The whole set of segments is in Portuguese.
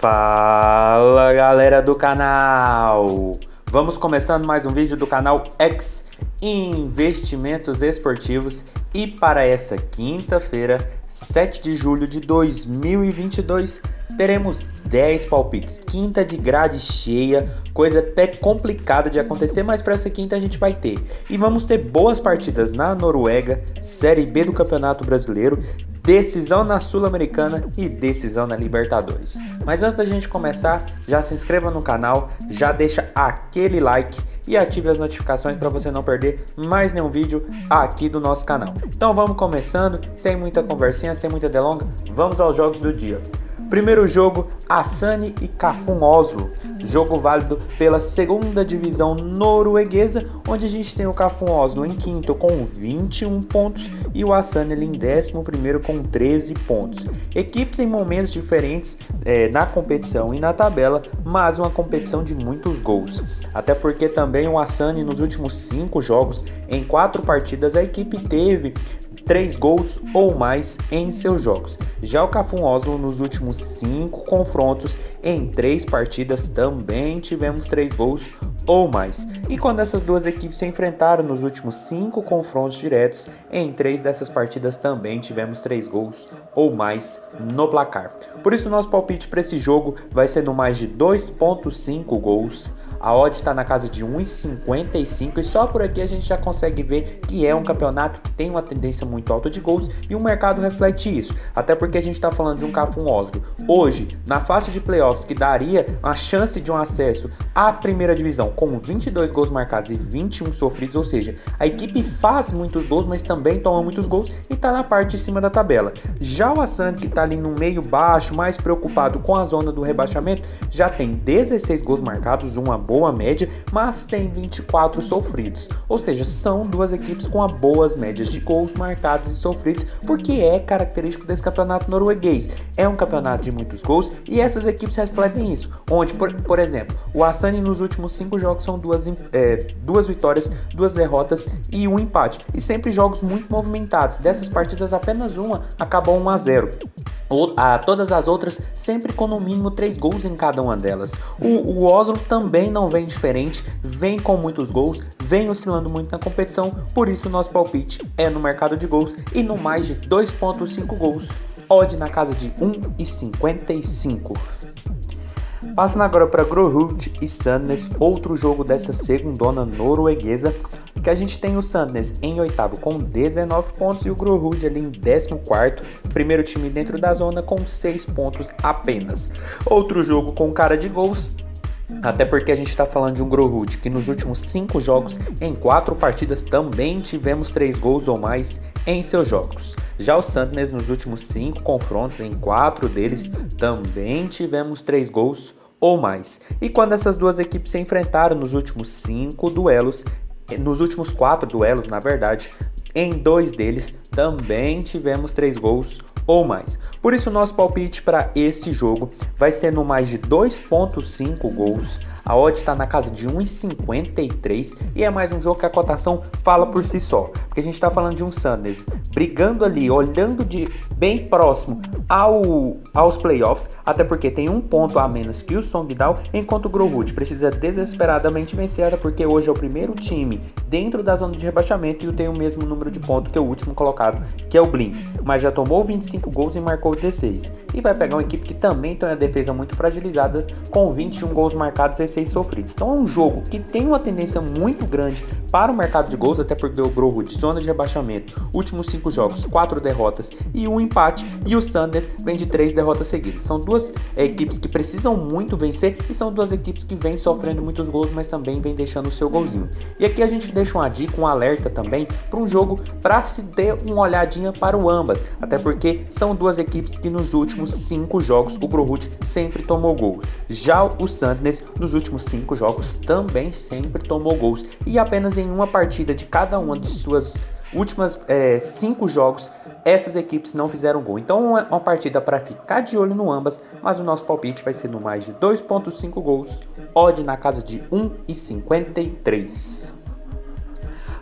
Fala galera do canal! Vamos começando mais um vídeo do canal X Investimentos Esportivos e para essa quinta-feira, 7 de julho de 2022, teremos 10 palpites, quinta de grade cheia, coisa até complicada de acontecer, mas para essa quinta a gente vai ter. E vamos ter boas partidas na Noruega, Série B do Campeonato Brasileiro, decisão na Sul-Americana e decisão na Libertadores. Mas antes da gente começar, já se inscreva no canal, já deixa aquele like e ative as notificações para você não perder mais nenhum vídeo aqui do nosso canal. Então vamos começando, sem muita conversinha, sem muita delonga, vamos aos jogos do dia. Primeiro jogo, Asani e Kafun Oslo, jogo válido pela segunda divisão norueguesa, onde a gente tem o Kafun Oslo em quinto com 21 pontos e o Asani em 11º com 13 pontos. Equipes em momentos diferentes na competição e na tabela, mas uma competição de muitos gols. Até porque também o Asani nos últimos 5 jogos, em 4 partidas, a equipe teve 3 gols ou mais em seus jogos. Já o Kafun Oslo nos últimos 5 confrontos em 3 partidas também tivemos 3 gols ou mais. E quando essas duas equipes se enfrentaram nos últimos 5 confrontos diretos, em 3 dessas partidas também tivemos 3 gols ou mais no placar. Por isso nosso palpite para esse jogo vai ser no mais de 2.5 gols. A odd está na casa de 1,55 e só por aqui a gente já consegue ver que é um campeonato que tem uma tendência muito alta de gols e o mercado reflete isso. Até porque a gente está falando de um Kafun Oslo hoje na fase de playoffs que daria a chance de um acesso à primeira divisão com 22 gols marcados e 21 sofridos, ou seja, a equipe faz muitos gols, mas também toma muitos gols e está na parte de cima da tabela. Já o Asani, que está ali no meio baixo, mais preocupado com a zona do rebaixamento, já tem 16 gols marcados, uma boa média, mas tem 24 sofridos, ou seja, são duas equipes com boas médias de gols marcados e sofridos, porque é característico desse campeonato norueguês. É um campeonato de muitos gols e essas equipes refletem isso, onde, por exemplo, o Asani nos últimos 5 jogos são duas vitórias, 2 derrotas e 1 empate, e sempre jogos muito movimentados. Dessas partidas apenas uma acabou 1-0. Todas as outras sempre com no mínimo 3 gols em cada uma delas. O Oslo também não vem diferente, vem com muitos gols, vem oscilando muito na competição, por isso o nosso palpite é no mercado de gols e no mais de 2.5 gols, odd na casa de 1,55. Passando agora para Grorud e Sandnes, outro jogo dessa segundona norueguesa, que a gente tem o Sandnes em oitavo com 19 pontos e o Grorud ali em 14º, primeiro time dentro da zona com 6 pontos apenas. Outro jogo com cara de gols, até porque a gente está falando de um Grorud que nos últimos 5 jogos, em 4 partidas, também tivemos 3 gols ou mais em seus jogos. Já o Sandnes nos últimos 5 confrontos, em 4 deles, também tivemos 3 gols ou mais. E quando essas duas equipes se enfrentaram nos últimos 5 duelos, nos últimos 4 duelos, na verdade, em 2 deles também tivemos 3 gols ou mais. Por isso o nosso palpite para esse jogo vai ser no mais de 2.5 gols. A odd está na casa de 1,53 e é mais um jogo que a cotação fala por si só. Porque a gente está falando de um Sandnes brigando ali, olhando de bem próximo aos playoffs, até porque tem 1 ponto a menos que o Sogndal, enquanto o Grorud precisa desesperadamente vencer, até porque hoje é o primeiro time dentro da zona de rebaixamento e tem o mesmo número de pontos que o último colocado, que é o Blink, mas já tomou 25 gols e marcou 16. E vai pegar uma equipe que também tem uma defesa muito fragilizada, com 21 gols marcados e 6 sofridos. Então é um jogo que tem uma tendência muito grande para o mercado de gols, até porque o Grorud, zona de rebaixamento, últimos 5 jogos, 4 derrotas e 1 empate, e o Sandnes vem de 3 derrotas seguidas. São duas equipes que precisam muito vencer e são duas equipes que vêm sofrendo muitos gols, mas também vêm deixando o seu golzinho. E aqui a gente deixa uma dica, um alerta também para um jogo para se ter uma olhadinha para o ambas, até porque são duas equipes que nos últimos 5 jogos o Grorud sempre tomou gol. Já o Sandnes nos últimos 5 jogos também sempre tomou gols e apenas em uma partida de cada uma de suas últimas 5 jogos essas equipes não fizeram gol. Então é uma partida para ficar de olho no ambas, mas o nosso palpite vai ser no mais de 2.5 gols, odd na casa de 1,53.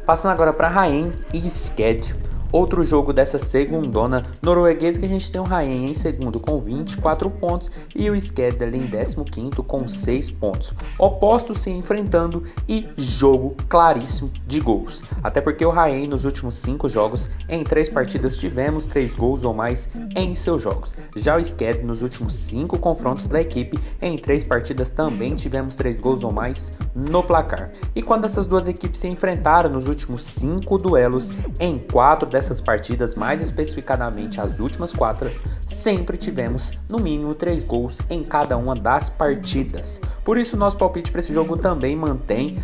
Passando agora para Raen e Sked, Outro jogo dessa segundona norueguesa que a gente tem o Rahen em segundo com 24 pontos e o Skedal em 15º com 6 pontos. Opostos se enfrentando e jogo claríssimo de gols. Até porque o Rahen nos últimos 5 jogos, em 3 partidas tivemos 3 gols ou mais em seus jogos. Já o Skedal nos últimos 5 confrontos da equipe, em 3 partidas também tivemos 3 gols ou mais no placar. E quando essas duas equipes se enfrentaram nos últimos 5 duelos, em 4 dessas partidas, mais especificadamente as últimas 4, sempre tivemos no mínimo 3 gols em cada uma das partidas. Por isso nosso palpite para esse jogo também mantém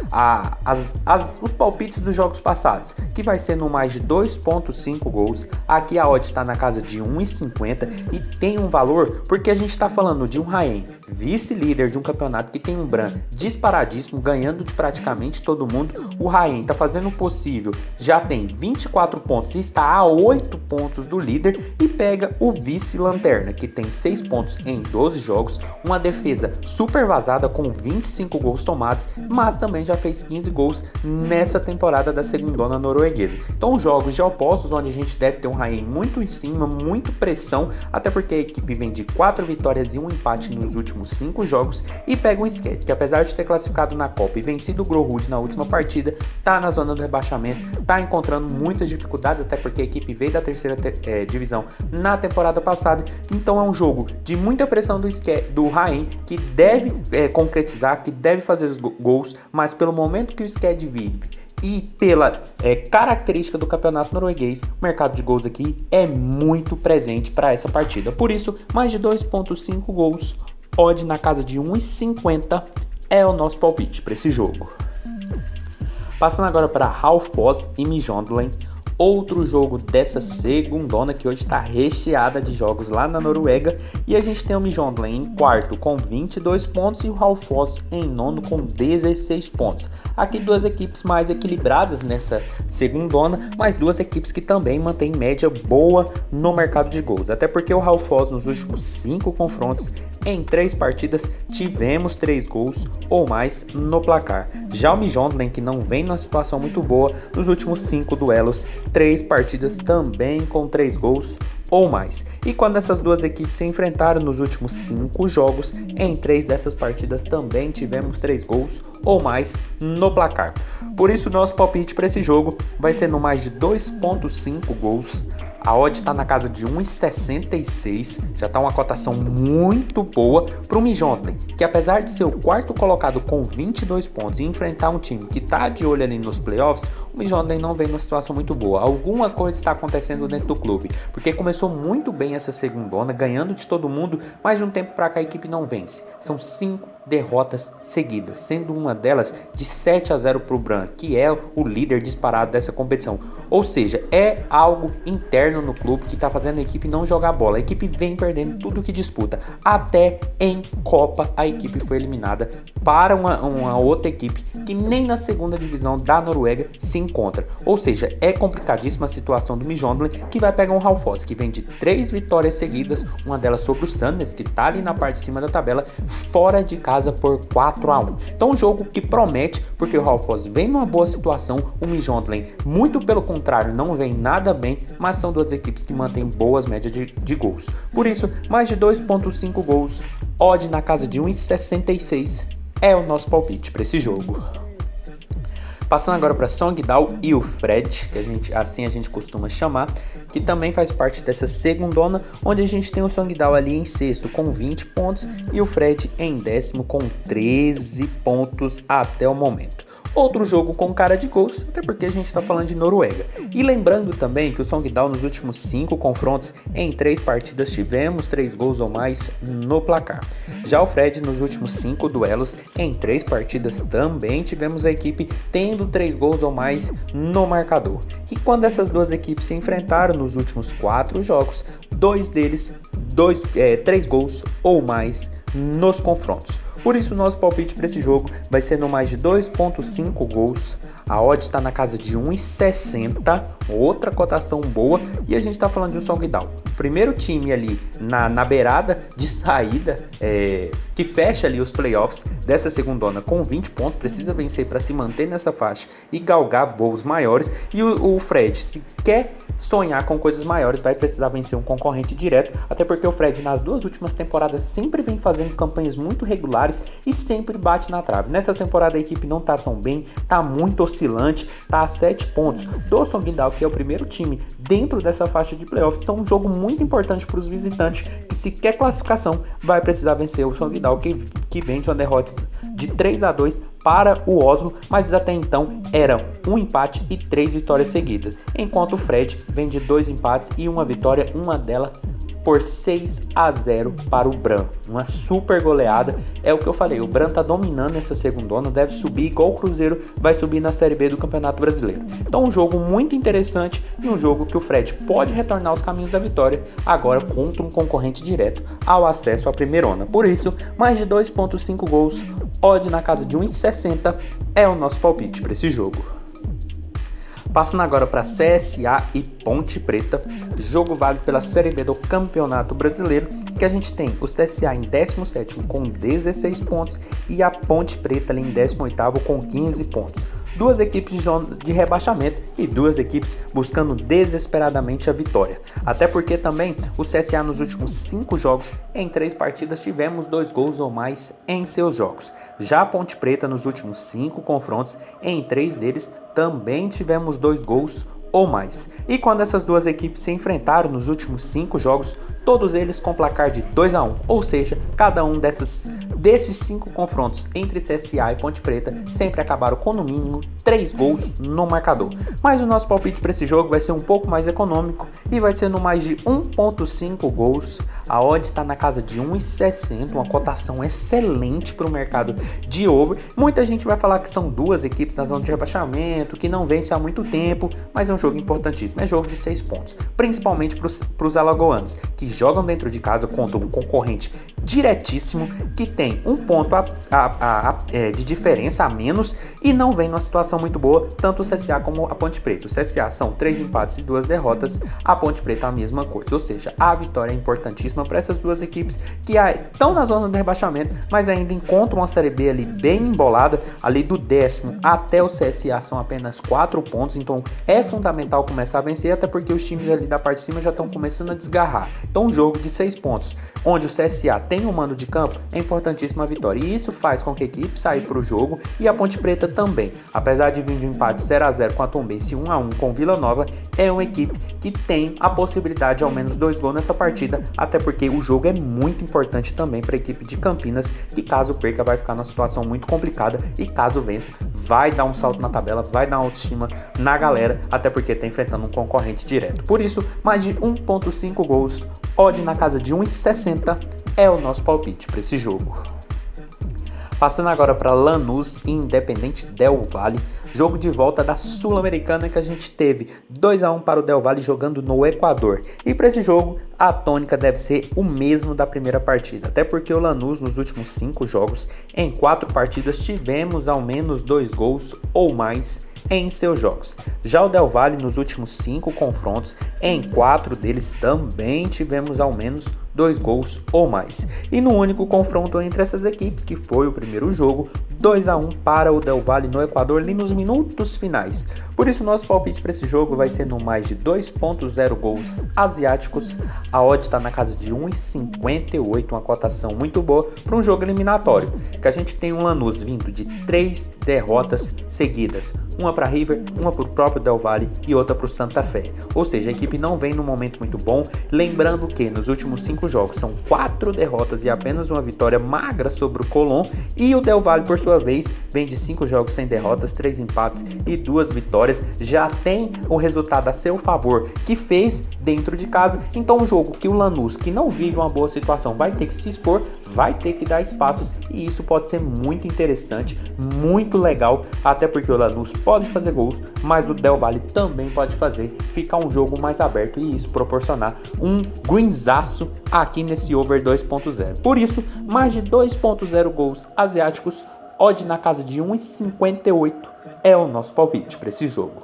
os palpites dos jogos passados, que vai ser no mais de 2.5 gols. Aqui a odd está na casa de 1,50 e tem um valor porque a gente está falando de um Rahen, vice-líder de um campeonato que tem um Bran disparadíssimo, ganhando de praticamente todo mundo. O Rahen está fazendo o possível, já tem 24 pontos e está a 8 pontos do líder, e pega o vice-lanterna, que tem 6 pontos em 12 jogos, uma defesa super vazada com 25 gols tomados, mas também já fez 15 gols nessa temporada da segundona norueguesa. Então jogos de opostos, onde a gente deve ter um Rahen muito em cima, muito pressão, até porque a equipe vem de 4 vitórias e 1 empate nos últimos 5 jogos, e pega um Skedal, que apesar de ter classificado na Copa e vencido o Grorud na última partida, tá na zona do rebaixamento, tá encontrando muitas dificuldades, até porque a equipe veio da terceira divisão na temporada passada. Então é um jogo de muita pressão do Rahen, que deve concretizar, que deve fazer os gols, mas pelo momento que o Skedal vive e pela característica do campeonato norueguês, o mercado de gols aqui é muito presente para essa partida. Por isso, mais de 2.5 gols, odd na casa de 1,50 é o nosso palpite para esse jogo. Passando agora para Raufoss e Midtjylland, outro jogo dessa segundona que hoje está recheada de jogos lá na Noruega, e a gente tem o Midtjylland em quarto com 22 pontos e o Raufoss em nono com 16 pontos. Aqui duas equipes mais equilibradas nessa segundona, mas duas equipes que também mantêm média boa no mercado de gols, até porque o Raufoss nos últimos 5 confrontos, em 3 partidas tivemos 3 gols ou mais no placar. Já o Midtjylland, que não vem numa situação muito boa, nos últimos 5 duelos, 3 partidas também com 3 gols ou mais. E quando essas duas equipes se enfrentaram nos últimos 5 jogos, em 3 dessas partidas também tivemos 3 gols ou mais no placar. Por isso nosso palpite para esse jogo vai ser no mais de 2.5 gols. A odd está na casa de 1,66, já está uma cotação muito boa para o Midtjylland, que apesar de ser o quarto colocado com 22 pontos e enfrentar um time que está de olho ali nos playoffs, o Midtjylland não vem numa situação muito boa. Alguma coisa está acontecendo dentro do clube, porque começou muito bem essa segundona, ganhando de todo mundo, mas de um tempo para cá a equipe não vence. São 5 derrotas seguidas, sendo uma delas de 7-0 para o Bran, que é o líder disparado dessa competição. Ou seja, é algo interno no clube que está fazendo a equipe não jogar bola. A equipe vem perdendo tudo que disputa. Até em Copa a equipe foi eliminada para uma outra equipe que nem na segunda divisão da Noruega se encontra. Ou seja, é complicadíssima a situação do Midtjylland, que vai pegar um Raufoss que vem de 3 vitórias seguidas, uma delas sobre o Sandnes, que está ali na parte de cima da tabela, fora de casa por 4-1. Então um jogo que promete, porque o Raufoss vem numa boa situação, o Midtjylland muito pelo contrário não vem nada bem, mas são duas equipes que mantêm boas médias de gols. Por isso, mais de 2.5 gols, odd na casa de 1,66 é o nosso palpite para esse jogo. Passando agora para Sogndal e o Fred, que a gente costuma chamar, que também faz parte dessa segundona, onde a gente tem o Sogndal ali em sexto com 20 pontos e o Fred em décimo com 13 pontos até o momento. Outro jogo com cara de gols, até porque a gente está falando de Noruega. E lembrando também que o Sogndal nos últimos 5 confrontos, em 3 partidas tivemos 3 gols ou mais no placar. Já o Fred nos últimos 5 duelos, em 3 partidas também tivemos a equipe tendo 3 gols ou mais no marcador. E quando essas duas equipes se enfrentaram nos últimos 4 jogos, 2 deles, 3 gols ou mais nos confrontos. Por isso, o nosso palpite para esse jogo vai ser no mais de 2.5 gols. A odd está na casa de 1,60, outra cotação boa. E a gente está falando de um Sogndal, primeiro time ali na beirada de saída, que fecha ali os playoffs dessa segundona com 20 pontos. Precisa vencer para se manter nessa faixa e galgar voos maiores. E o Fred, se quer sonhar com coisas maiores, vai precisar vencer um concorrente direto, até porque o Fred nas duas últimas temporadas sempre vem fazendo campanhas muito regulares e sempre bate na trave. Nessa temporada a equipe não tá tão bem, tá muito oscilante, tá a 7 pontos do Songdao, que é o primeiro time dentro dessa faixa de playoffs. Então um jogo muito importante para os visitantes, que se quer classificação vai precisar vencer o Songdao, que vem de uma derrota de 3-2 para o Oslo, mas até então eram um empate e 3 vitórias seguidas, enquanto o Fred vem de 2 empates e uma vitória, uma delas por 6-0 para o Bran. Uma super goleada, é o que eu falei, o Bran tá dominando essa segundona, deve subir igual o Cruzeiro vai subir na Série B do Campeonato Brasileiro. Então um jogo muito interessante e um jogo que o Fred pode retornar aos caminhos da vitória, agora contra um concorrente direto ao acesso à primeirona. Por isso, mais de 2.5 gols, odd na casa de 1,60 é o nosso palpite para esse jogo. Passando agora para CSA e Ponte Preta, jogo válido pela Série B do Campeonato Brasileiro, que a gente tem o CSA em 17º com 16 pontos e a Ponte Preta ali em 18º com 15 pontos. Duas equipes de rebaixamento e duas equipes buscando desesperadamente a vitória. Até porque também o CSA nos últimos 5 jogos, em 3 partidas, tivemos 2 gols ou mais em seus jogos. Já a Ponte Preta nos últimos 5 confrontos, em 3 deles também tivemos 2 gols ou mais. E quando essas duas equipes se enfrentaram nos últimos 5 jogos, todos eles com placar de 2-1, ou seja, cada um desses 5 confrontos entre CSA e Ponte Preta sempre acabaram com no mínimo 3 gols no marcador. Mas o nosso palpite para esse jogo vai ser um pouco mais econômico e vai ser no mais de 1.5 gols. A odd está na casa de 1,60, uma cotação excelente para o mercado de over. Muita gente vai falar que são duas equipes na zona de rebaixamento, que não vence há muito tempo, mas é um jogo importantíssimo, é jogo de 6 pontos, principalmente para os alagoanos, que jogam dentro de casa contra um concorrente diretíssimo, que tem um ponto de diferença a menos e não vem numa situação muito boa, tanto o CSA como a Ponte Preta. O CSA são 3 empates e 2 derrotas, a Ponte Preta a mesma coisa, ou seja, a vitória é importantíssima para essas duas equipes que estão na zona de rebaixamento, mas ainda encontram uma Série B ali bem embolada, ali do 10º até o CSA são apenas 4 pontos, então é fundamental começar a vencer, até porque os times ali da parte de cima já estão começando a desgarrar. Então um jogo de 6 pontos, onde o CSA tem um mando de campo, é importantíssima a vitória, e isso faz com que a equipe saia para o jogo, e a Ponte Preta também, apesar de vir de um empate 0-0 com a Tombense e 1-1 com Vila Nova, é uma equipe que tem a possibilidade de ao menos 2 gols nessa partida, até porque o jogo é muito importante também para a equipe de Campinas, que caso perca vai ficar numa situação muito complicada, e caso vença vai dar um salto na tabela, vai dar uma autoestima na galera, até porque está enfrentando um concorrente direto. Por isso, mais de 1.5 gols, odd na casa de 1,60 é o nosso palpite para esse jogo. Passando agora para Lanús e Independente Del Valle, jogo de volta da Sul-Americana, que a gente teve 2-1 para o Del Valle jogando no Equador. E para esse jogo a tônica deve ser o mesmo da primeira partida, até porque o Lanús nos últimos 5 jogos, em 4 partidas, tivemos ao menos 2 gols ou mais em seus jogos. Já o Del Valle nos últimos 5 confrontos, em 4 deles também tivemos ao menos 2 gols ou mais. E no único confronto entre essas equipes, que foi o primeiro jogo, 2-1 para o Del Valle no Equador, ali nos minutos finais. Por isso nosso palpite para esse jogo vai ser no mais de 2.0 gols asiáticos. A odd está na casa de 1,58, uma cotação muito boa para um jogo eliminatório, que a gente tem um Lanús vindo de 3 derrotas seguidas, uma para River, uma para o próprio Del Valle e outra para o Santa Fé. Ou seja, a equipe não vem num momento muito bom, lembrando que nos últimos 5 jogos são 4 derrotas e apenas uma vitória magra sobre o Colón, e o Del Valle, por sua vez, vem de 5 jogos sem derrotas, 3 empates e 2 vitórias, já tem o resultado a seu favor que fez dentro de casa. Então um jogo que o Lanús, que não vive uma boa situação, vai ter que se expor, vai ter que dar espaços, e isso pode ser muito interessante, muito legal, até porque o Lanús pode fazer gols, mas o Del Valle também pode fazer, ficar um jogo mais aberto e isso proporcionar um greenzaço aqui nesse over 2.0. Por isso, mais de 2.0 gols asiáticos, odd na casa de 1,58 é o nosso palpite para esse jogo.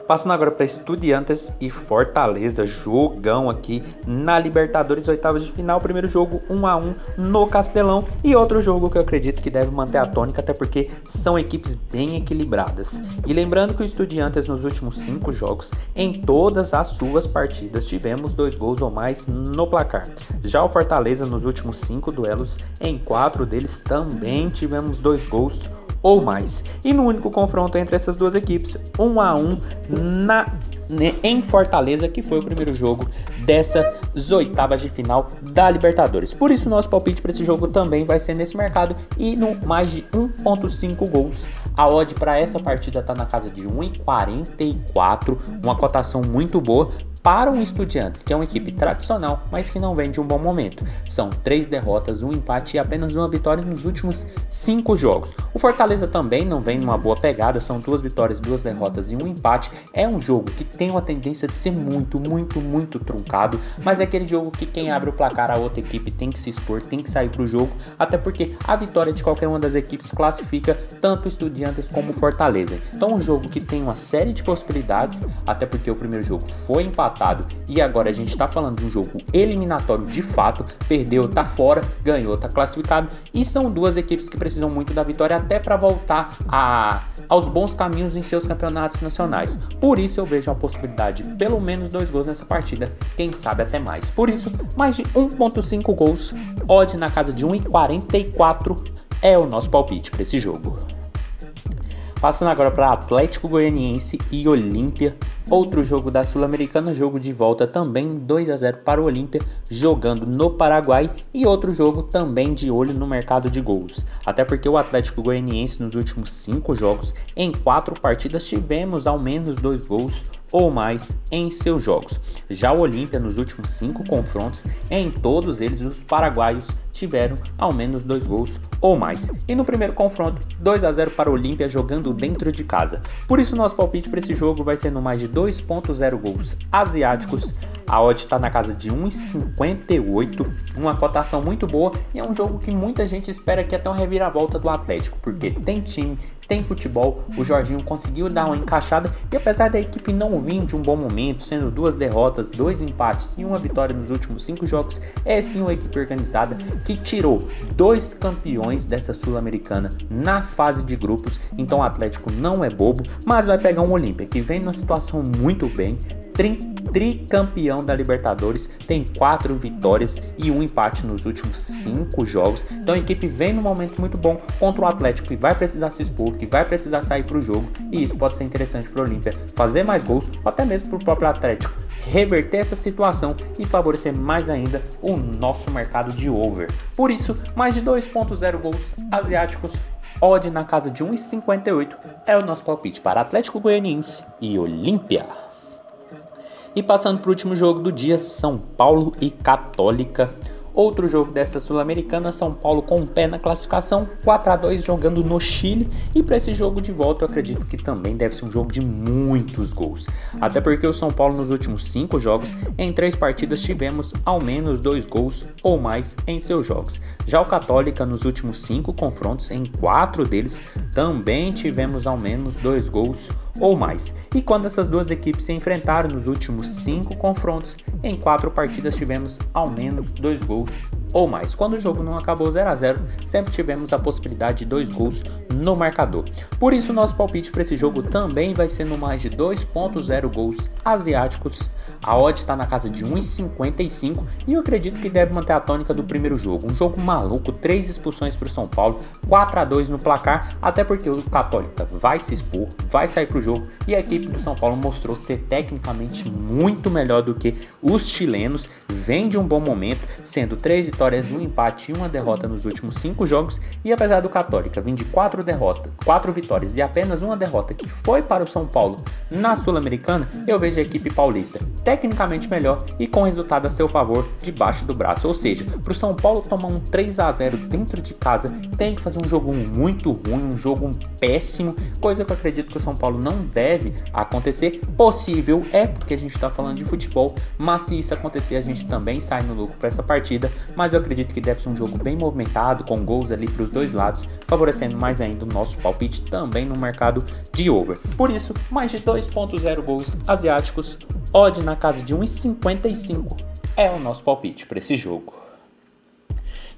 Passando agora para Estudiantes e Fortaleza, jogão aqui na Libertadores, oitavas de final, primeiro jogo 1-1 no Castelão e outro jogo que eu acredito que deve manter a tônica, até porque são equipes bem equilibradas. E lembrando que o Estudiantes nos últimos 5 jogos, em todas as suas partidas, tivemos 2 gols ou mais no placar. Já o Fortaleza nos últimos 5 duelos, em 4 deles também tivemos 2 gols ou mais. E no único confronto entre essas duas equipes, 1-1 em Fortaleza, que foi o primeiro jogo dessas oitavas de final da Libertadores. Por isso, nosso palpite para esse jogo também vai ser nesse mercado e no mais de 1.5 gols. A odd para essa partida está na casa de 1,44, uma cotação muito boa para um Estudiantes, que é uma equipe tradicional, mas que não vem de um bom momento. São 3 derrotas, 1 empate e apenas 1 vitória nos últimos 5 jogos. O Fortaleza também não vem numa boa pegada, são 2 vitórias, 2 derrotas e 1 empate. É um jogo que tem uma tendência de ser muito truncado, mas é aquele jogo que quem abre o placar, a outra equipe tem que se expor, tem que sair para o jogo, até porque a vitória de qualquer uma das equipes classifica tanto Estudiantes como Fortaleza. Então um jogo que tem uma série de possibilidades, até porque o primeiro jogo foi empatado e agora a gente está falando de um jogo eliminatório de fato, perdeu, tá fora, ganhou, tá classificado, e são duas equipes que precisam muito da vitória até para voltar aos bons caminhos em seus campeonatos nacionais. Por isso eu vejo a possibilidade de pelo menos 2 gols nessa partida, quem sabe até mais. Por isso, mais de 1.5 gols, odd na casa de 1,44 é o nosso palpite para esse jogo. Passando agora para Atlético Goianiense e Olímpia, outro jogo da Sul-Americana, jogo de volta também 2-0 para o Olímpia, jogando no Paraguai, e outro jogo também de olho no mercado de gols. Até porque o Atlético Goianiense nos últimos 5 jogos, em 4 partidas, tivemos ao menos 2 gols ou mais em seus jogos. Já o Olímpia nos últimos 5 confrontos, em todos eles os paraguaios tiveram ao menos 2 gols ou mais. E no primeiro confronto, 2-0 para o Olímpia jogando dentro de casa. Por isso nosso palpite para esse jogo vai ser no mais de 2.0 gols asiáticos. A odd está na casa de 1,58, uma cotação muito boa, e é um jogo que muita gente espera que até uma reviravolta do Atlético, porque tem time, tem futebol, o Jorginho conseguiu dar uma encaixada, e apesar da equipe não vir de um bom momento, sendo 2 derrotas, 2 empates e 1 vitória nos últimos 5 jogos, é sim uma equipe organizada que tirou 2 campeões dessa Sul-Americana na fase de grupos. Então o Atlético não é bobo, mas vai pegar um Olímpia que vem numa situação muito bem, tricampeão da Libertadores, tem 4 vitórias e 1 empate nos últimos 5 jogos. Então a equipe vem num momento muito bom contra o Atlético, que vai precisar se expor, que vai precisar sair para o jogo, e isso pode ser interessante para o Olímpia fazer mais gols, ou até mesmo para o próprio Atlético reverter essa situação e favorecer mais ainda o nosso mercado de over. Por isso, mais de 2.0 gols asiáticos, odd na casa de 1,58 é o nosso palpite para Atlético Goianiense e Olímpia. E passando para o último jogo do dia, São Paulo e Católica. Outro jogo dessa Sul-Americana, São Paulo com um pé na classificação, 4-2 jogando no Chile, e para esse jogo de volta eu acredito que também deve ser um jogo de muitos gols, até porque o São Paulo nos últimos 5 jogos, em 3 partidas tivemos ao menos 2 gols ou mais em seus jogos. Já o Católica nos últimos 5 confrontos, em 4 deles também tivemos ao menos 2 gols ou mais, e quando essas duas equipes se enfrentaram nos últimos 5 confrontos, em 4 partidas tivemos ao menos 2 gols ou mais. Quando o jogo não acabou 0-0, sempre tivemos a possibilidade de 2 gols no marcador. Por isso, nosso palpite para esse jogo também vai ser no mais de 2.0 gols asiáticos. A odd está na casa de 1,55 e eu acredito que deve manter a tônica do primeiro jogo. Um jogo maluco, 3 expulsões para o São Paulo, 4-2 no placar, até porque o Católica vai se expor, vai sair para o jogo, e a equipe do São Paulo mostrou ser tecnicamente muito melhor do que os chilenos, vem de um bom momento, sendo 3 vitórias, 1 empate e 1 derrota nos últimos 5 jogos, e apesar do Católica vir de 4 vitórias e apenas 1 derrota que foi para o São Paulo na Sul-Americana, eu vejo a equipe paulista tecnicamente melhor e com resultado a seu favor debaixo do braço. Ou seja, para o São Paulo tomar um 3-0 dentro de casa, tem que fazer um jogo muito ruim, um jogo péssimo, coisa que eu acredito que o São Paulo não deve acontecer. Possível porque a gente está falando de futebol, mas se isso acontecer a gente também sai no lucro para essa partida, mas mas eu acredito que deve ser um jogo bem movimentado, com gols ali para os dois lados, favorecendo mais ainda o nosso palpite também no mercado de over. Por isso, mais de 2.0 gols asiáticos, odd na casa de 1,55 é o nosso palpite para esse jogo.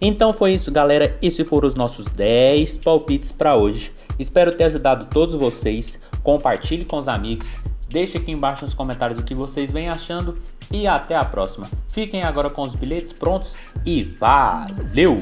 Então foi isso, galera. Esses foram os nossos 10 palpites para hoje. Espero ter ajudado todos vocês. Compartilhe com os amigos. Deixe aqui embaixo nos comentários o que vocês vêm achando. E até a próxima. Fiquem agora com os bilhetes prontos e valeu!